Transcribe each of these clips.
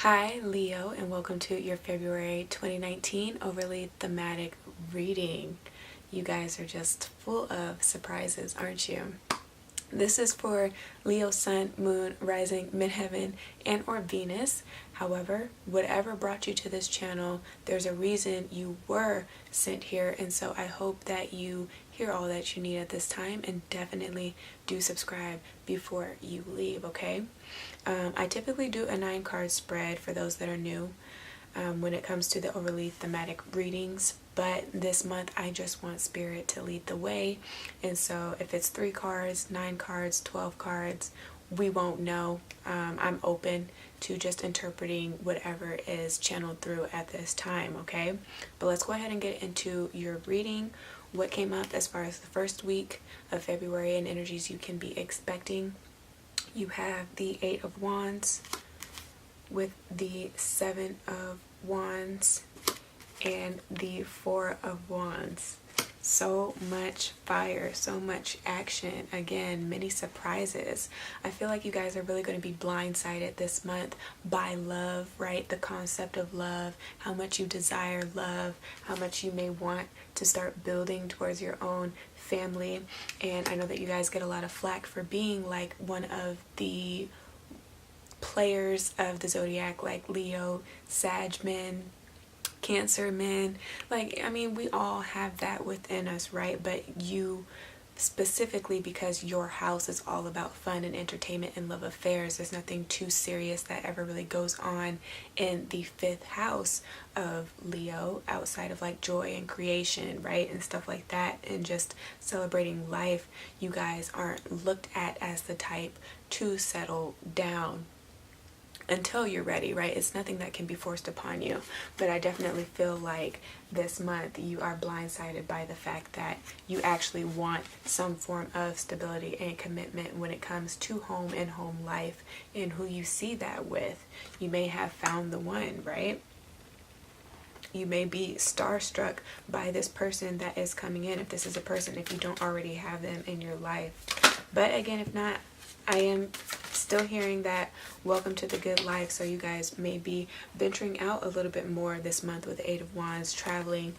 Hi, Leo, and welcome to your February 2019 overly thematic reading. You guys are just full of surprises, aren't you? This is for Leo, Sun, Moon, Rising, Midheaven, and or Venus. However, whatever brought you to this channel, there's a reason you were sent here, and so I hope that you hear all that you need at this time, and definitely do subscribe before you leave, okay? I typically do a 9-card spread for those that are new when it comes to the overly thematic readings, but this month I just want Spirit to lead the way, and so if it's 3 cards, 9 cards, 12 cards, we won't know. I'm open to just interpreting whatever is channeled through at this time, okay? But let's go ahead and get into your reading. What came up as far as the first week of February and energies you can be expecting. You have the 8 of Wands with the 7 of Wands and the 4 of Wands. So much fire, so much action. Again, many surprises. I feel like you guys are really going to be blindsided this month by love, right? The concept of love, how much you desire love, how much you may want to start building towards your own family. And I know that you guys get a lot of flack for being like one of the players of the zodiac, like Leo, Sag men, Cancer men. Like, I mean, we all have that within us, right? But you specifically, because your house is all about fun and entertainment and love affairs, there's nothing too serious that ever really goes on in the 5th house of Leo outside of like joy and creation, right, and stuff like that, and just celebrating life. You guys aren't looked at as the type to settle down until you're ready, right? It's nothing that can be forced upon you, but I definitely feel like this month you are blindsided by the fact that you actually want some form of stability and commitment when it comes to home and home life and who you see that with. You may have found the one, right? You may be starstruck by this person that is coming in, if this is a person, if you don't already have them in your life. But again, if not, I am still hearing that welcome to the good life. So you guys may be venturing out a little bit more this month with the 8 of Wands, traveling,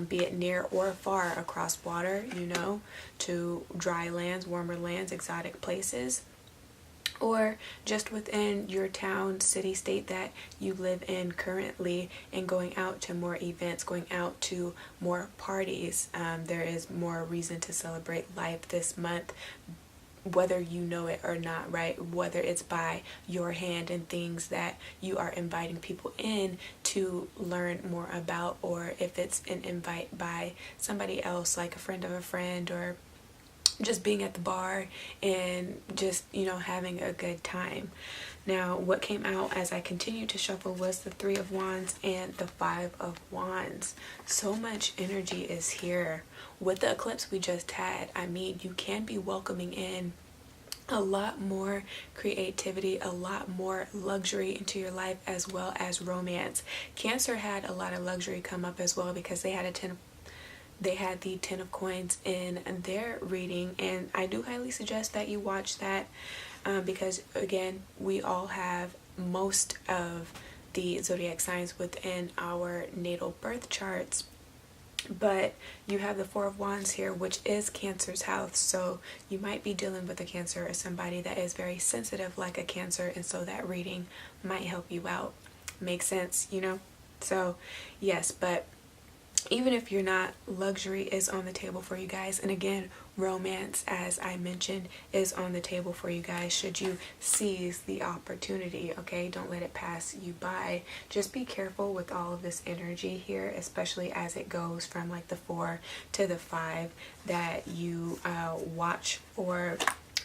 be it near or far across water, you know, to dry lands, warmer lands, exotic places, or just within your town, city, state that you live in currently, and going out to more events, going out to more parties. There is more reason to celebrate life this month, whether you know it or not, right? Whether it's by your hand and things that you are inviting people in to learn more about, or if it's an invite by somebody else, like a friend of a friend, or just being at the bar and just, you know, having a good time. Now, what came out as I continued to shuffle was the 3 of Wands and the 5 of Wands. So much energy is here. With the eclipse we just had, I mean, you can be welcoming in a lot more creativity, a lot more luxury into your life, as well as romance. Cancer had a lot of luxury come up as well because they had the 10 of coins in their reading, and I do highly suggest that you watch that because again, we all have most of the zodiac signs within our natal birth charts, but you have the 4 of Wands here, which is Cancer's house, so you might be dealing with a Cancer or somebody that is very sensitive like a Cancer, and so that reading might help you out. Makes sense, you know? So yes, but even if you're not, luxury is on the table for you guys. And again, romance, as I mentioned, is on the table for you guys should you seize the opportunity, okay? Don't let it pass you by. Just be careful with all of this energy here, especially as it goes from like the 4 to the 5, that you watch for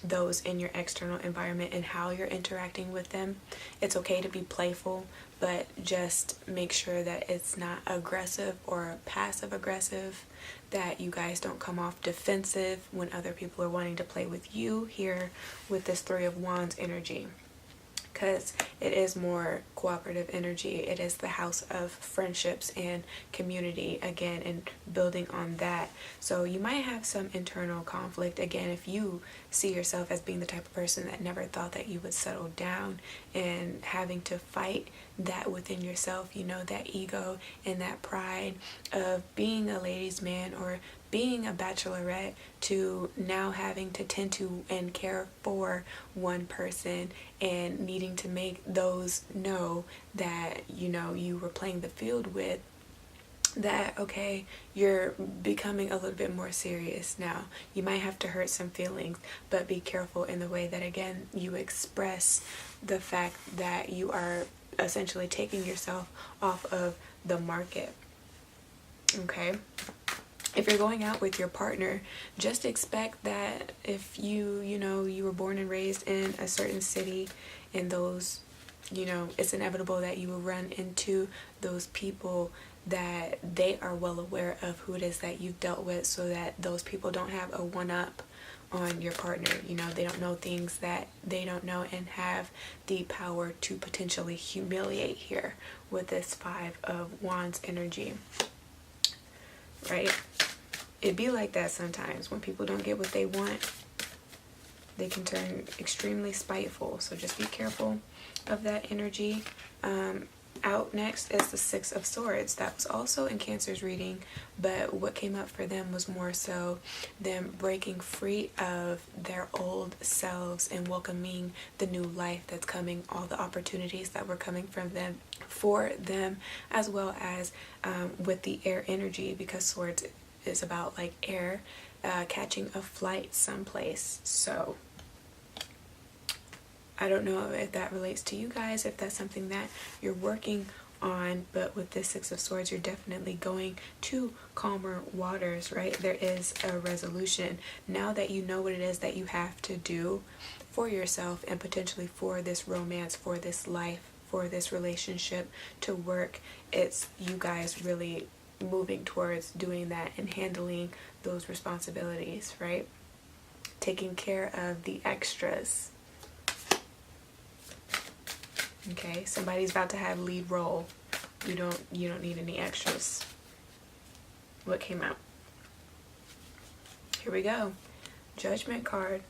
those in your external environment and how you're interacting with them. It's okay to be playful, but just make sure that it's not aggressive or passive aggressive, that you guys don't come off defensive when other people are wanting to play with you here with this 3 of Wands energy, because it is more cooperative energy. It is the house of friendships and community again, and building on that. So you might have some internal conflict again if you see yourself as being the type of person that never thought that you would settle down, and having to fight that within yourself, you know, that ego and that pride of being a ladies' man or being a bachelorette, to now having to tend to and care for one person and needing to make those know that, you know, you were playing the field with, that okay, you're becoming a little bit more serious now. You might have to hurt some feelings, but be careful in the way that, again, you express the fact that you are essentially taking yourself off of the market. Okay? If you're going out with your partner, just expect that if you know, you were born and raised in a certain city, and those, you know, it's inevitable that you will run into those people, that they are well aware of who it is that you've dealt with, so that those people don't have a one-up on your partner. You know, they don't know things that they don't know, and have the power to potentially humiliate here with this Five of Wands energy, right? It'd be like that sometimes when people don't get what they want. They can turn extremely spiteful, so just be careful of that energy. Out next is the Six of Swords. That was also in Cancer's reading, but what came up for them was more so them breaking free of their old selves and welcoming the new life that's coming, all the opportunities that were coming from them, for them, as well as with the air energy, because swords is about like air, catching a flight someplace. So I don't know if that relates to you guys, if that's something that you're working on, but with this Six of Swords, you're definitely going to calmer waters, right? There is a resolution. Now that you know what it is that you have to do for yourself, and potentially for this romance, for this life, for this relationship to work, it's you guys really moving towards doing that and handling those responsibilities, right? Taking care of the extras. Okay, somebody's about to have lead role. You don't need any extras. What came out? Here we go. Judgment card.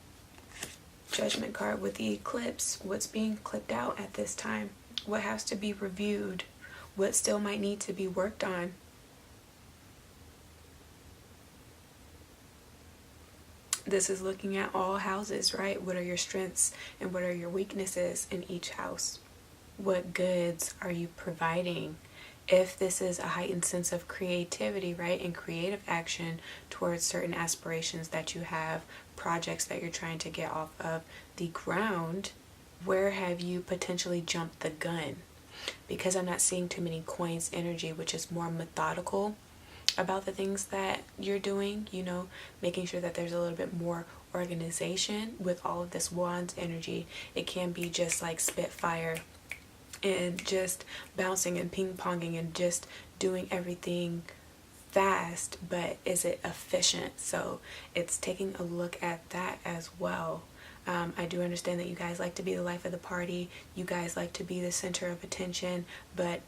Judgment card with the eclipse. What's being clipped out at this time? What has to be reviewed? What still might need to be worked on? This is looking at all houses, right? What are your strengths and what are your weaknesses in each house? What goods are you providing? If this is a heightened sense of creativity, right, and creative action towards certain aspirations that you have, projects that you're trying to get off of the ground, where have you potentially jumped the gun? Because I'm not seeing too many coins energy, which is more methodical about the things that you're doing, you know, making sure that there's a little bit more organization with all of this Wands energy. It can be just like spitfire and just bouncing and ping-ponging and just doing everything fast, but is it efficient? So it's taking a look at that as well. I do understand that you guys like to be the life of the party. You guys like to be the center of attention, but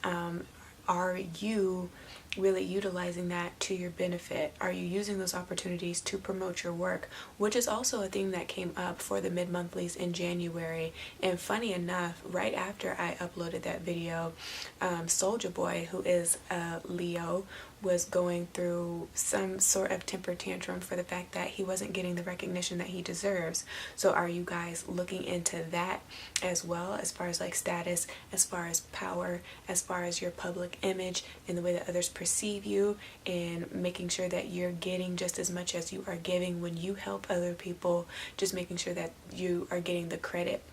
are you really utilizing that to your benefit? Are you using those opportunities to promote your work? Which is also a theme that came up for the mid-monthlies in January. And funny enough, right after I uploaded that video, Soulja Boy, who is a Leo, was going through some sort of temper tantrum for the fact that he wasn't getting the recognition that he deserves. So are you guys looking into that as well, as far as like status, as far as power, as far as your public image and the way that others perceive you, and making sure that you're getting just as much as you are giving when you help other people, just making sure that you are getting the credit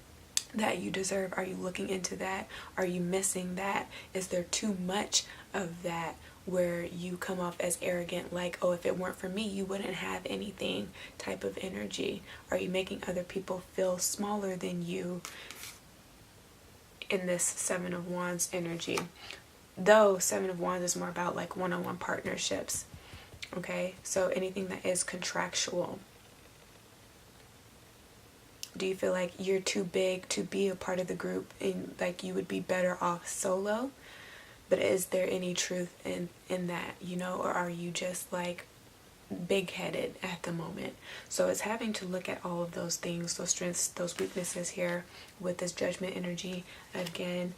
that you deserve? Are you looking into that? Are you missing that? Is there too much of that where you come off as arrogant, like, oh, if it weren't for me, you wouldn't have anything type of energy? Are you making other people feel smaller than you in this Seven of Wands energy? Though Seven of Wands is more about like one-on-one partnerships. Okay, so anything that is contractual. Do you feel like you're too big to be a part of the group and like you would be better off solo? But is there any truth in that, you know? Or are you just like big-headed at the moment. So it's having to look at all of those things, those strengths, those weaknesses here with this judgment energy. Again,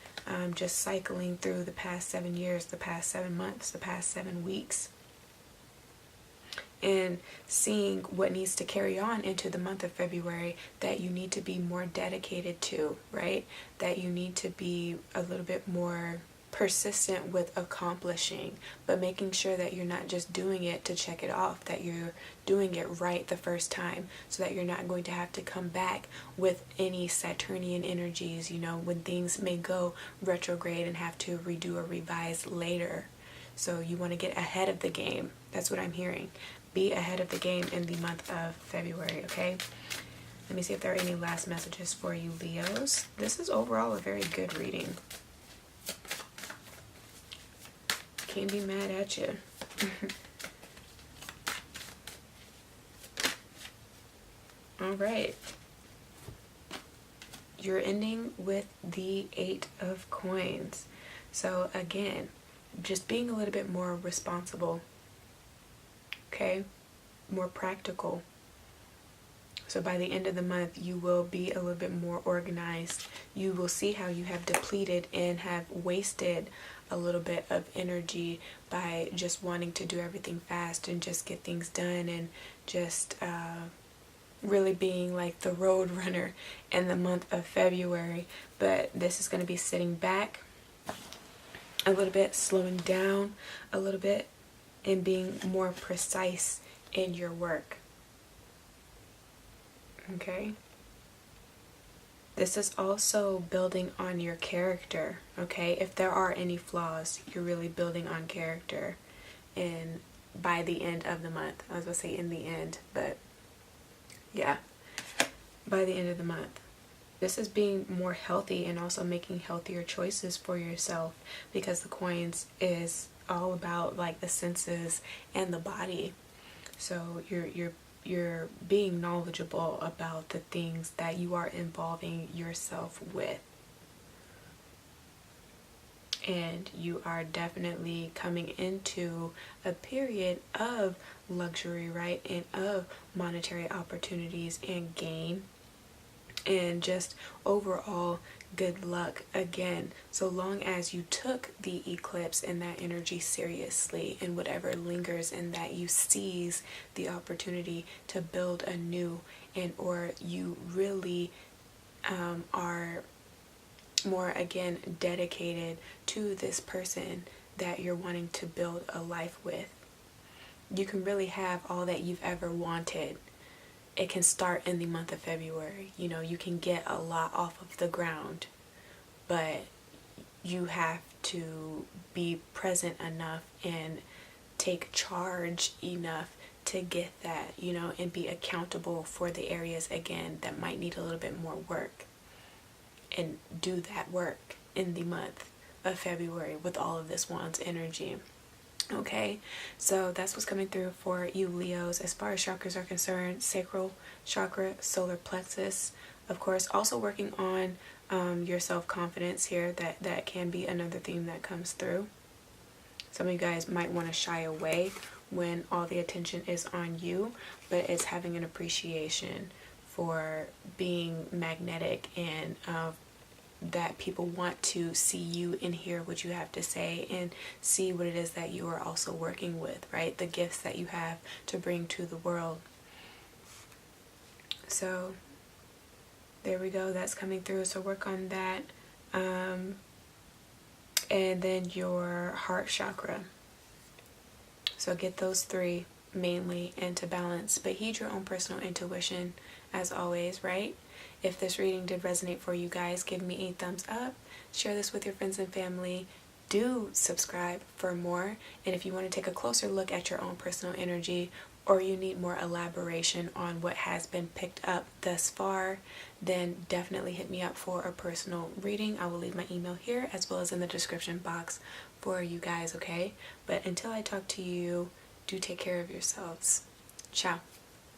just cycling through the past 7 years, the past 7 months, the past 7 weeks, and seeing what needs to carry on into the month of February that you need to be more dedicated to, right? That you need to be a little bit more persistent with accomplishing, but making sure that you're not just doing it to check it off, that you're doing it right the first time, so that you're not going to have to come back with any Saturnian energies, you know, when things may go retrograde and have to redo or revise later. So you want to get ahead of the game. That's what I'm hearing. Be ahead of the game in the month of February, okay? Let me see if there are any last messages for you, Leos. This is overall a very good reading. Can't be mad at you. All right. You're ending with the 8 of Coins. So again, just being a little bit more responsible, okay? More practical. So by the end of the month, you will be a little bit more organized. You will see how you have depleted and have wasted a little bit of energy by just wanting to do everything fast and just get things done, and just really being like the road runner in the month of February. But this is going to be sitting back a little bit, slowing down a little bit, and being more precise in your work. Okay? This is also building on your character, okay? If there are any flaws, you're really building on character. And by the end of the month, I was going to say in the end, but yeah, by the end of the month. This is being more healthy and also making healthier choices for yourself, because the Coins is all about like the senses and the body. So you're being knowledgeable about the things that you are involving yourself with. And you are definitely coming into a period of luxury, right? And of monetary opportunities and gain. And just overall good luck again, so long as you took the eclipse and that energy seriously, and whatever lingers in that, you seize the opportunity to build anew, and or you really are more again dedicated to this person that you're wanting to build a life with. You can really have all that you've ever wanted. It can start in the month of February. You know, you can get a lot off of the ground, but you have to be present enough and take charge enough to get that, you know, and be accountable for the areas, again, that might need a little bit more work. And do that work in the month of February with all of this Wands energy. Okay, so that's what's coming through for you, Leos. As far as chakras are concerned, sacral chakra, solar plexus, of course, also working on your self-confidence here. That can be another theme that comes through. Some of you guys might want to shy away when all the attention is on you, but it's having an appreciation for being magnetic, and that people want to see you and hear what you have to say and see what it is that you are also working with, right? The gifts that you have to bring to the world. So there we go, that's coming through, so work on that. And then your heart chakra. So get those 3 mainly into balance, but heed your own personal intuition as always, right? If this reading did resonate for you guys, give me a thumbs up, share this with your friends and family, do subscribe for more, and if you want to take a closer look at your own personal energy, or you need more elaboration on what has been picked up thus far, then definitely hit me up for a personal reading. I will leave my email here as well as in the description box for you guys, okay? But until I talk to you, do take care of yourselves. Ciao.